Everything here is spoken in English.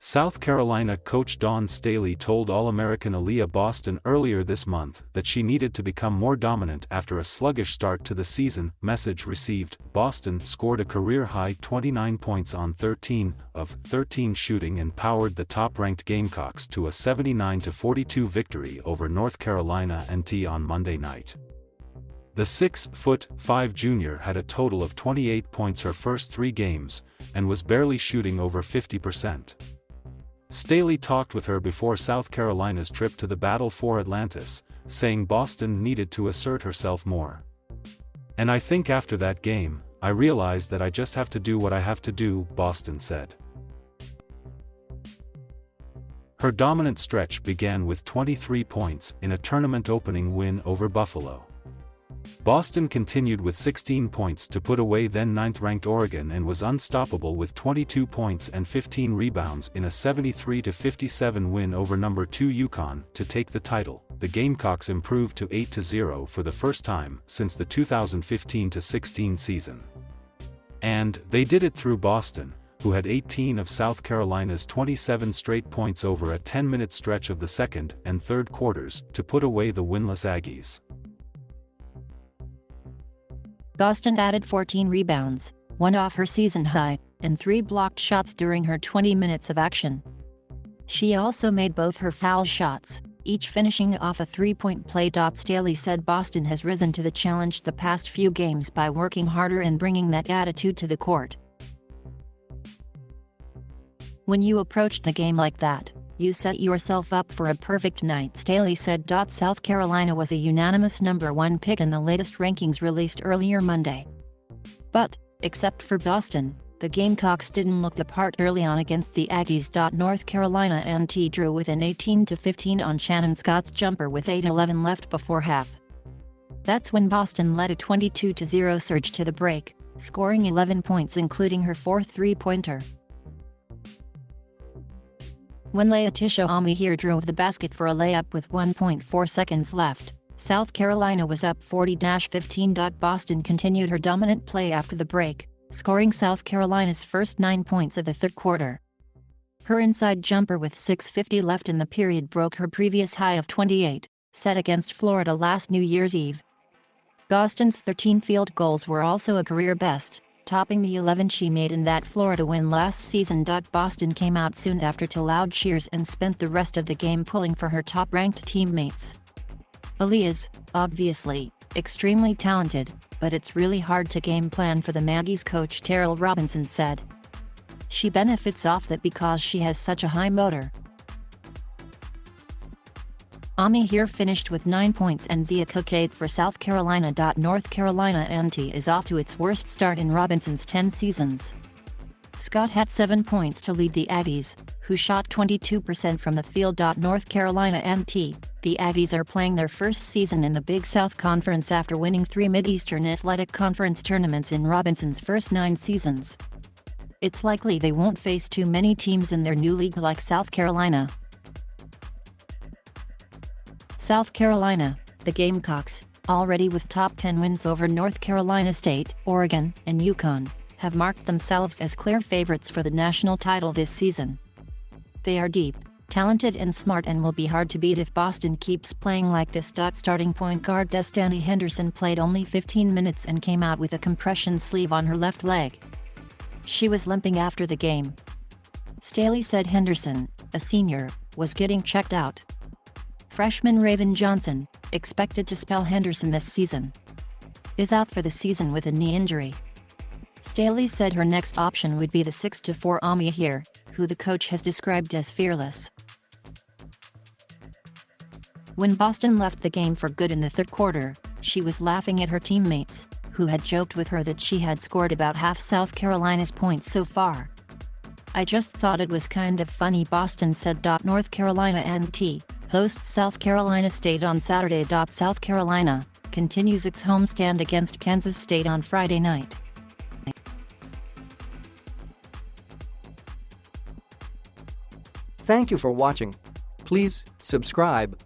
South Carolina coach Dawn Staley told All-American Aliyah Boston earlier this month that she needed to become more dominant after a sluggish start to the season. Message received. Boston scored a career-high 29 points on 13 of 13 shooting and powered the top-ranked Gamecocks to a 79-42 victory over North Carolina AandT on Monday night. The 6'5" junior had a total of 28 points her first 3 games, and was barely shooting over 50%. Staley talked with her before South Carolina's trip to the Battle for Atlantis, saying Boston needed to assert herself more. "And I think after that game, I realized that I just have to do what I have to do," Boston said. Her dominant stretch began with 23 points in a tournament-opening win over Buffalo. Boston continued with 16 points to put away then 9th-ranked Oregon and was unstoppable with 22 points and 15 rebounds in a 73-57 win over number 2 UConn to take the title. The Gamecocks improved to 8-0 for the first time since the 2015-16 season. And they did it through Boston, who had 18 of South Carolina's 27 straight points over a 10-minute stretch of the second and third quarters to put away the winless Aggies. Boston added 14 rebounds, 1 off her season high, and 3 blocked shots during her 20 minutes of action. She also made both her foul shots, each finishing off a 3-point play. Staley said Boston has risen to the challenge the past few games by working harder and bringing that attitude to the court. "When you approached the game like that, you set yourself up for a perfect night," Staley said. South Carolina was a unanimous number 1 pick in the latest rankings released earlier Monday. But, except for Boston, the Gamecocks didn't look the part early on against the Aggies. North Carolina AandT drew with an 18-15 on Shannon Scott's jumper with 8:11 left before half. That's when Boston led a 22-0 surge to the break, scoring 11 points including her 4th three-pointer. When Laetitia Amihere drove the basket for a layup with 1.4 seconds left, South Carolina was up 40-15. Boston continued her dominant play after the break, scoring South Carolina's first 9 points of the third quarter. Her inside jumper with 6:50 left in the period broke her previous high of 28, set against Florida last New Year's Eve. Boston's 13 field goals were also a career best, topping the 11 she made in that Florida win last season. Boston came out soon after to loud cheers and spent the rest of the game pulling for her top-ranked teammates. "Aliyah's, obviously, extremely talented, but it's really hard to game plan for the Aggies," coach Terrell Robinson said. "She benefits off that because she has such a high motor." Amihere finished with 9 points and Zia Cook 8 for South Carolina. North Carolina AandT is off to its worst start in Robinson's 10 seasons. Scott had 7 points to lead the Aggies, who shot 22% from the field. North Carolina AandT, the Aggies are playing their first season in the Big South Conference after winning 3 Mid-Eastern Athletic Conference tournaments in Robinson's first 9 seasons. It's likely they won't face too many teams in their new league like South Carolina. South Carolina, the Gamecocks, already with top 10 wins over North Carolina State, Oregon, and UConn, have marked themselves as clear favorites for the national title this season. They are deep, talented and smart and will be hard to beat if Boston keeps playing like this. Starting point guard Destany Henderson played only 15 minutes and came out with a compression sleeve on her left leg. She was limping after the game. Staley said Henderson, a senior, was getting checked out. Freshman Raven Johnson, expected to spell Henderson this season, is out for the season with a knee injury. Staley said her next option would be the 6'4" Amihere, who the coach has described as fearless. When Boston left the game for good in the third quarter, she was laughing at her teammates, who had joked with her that she had scored about half South Carolina's points so far. "I just thought it was kind of funny," Boston said. North Carolina AandT hosts South Carolina State on Saturday. South Carolina continues its homestand against Kansas State on Friday night. Thank you for watching. Please subscribe,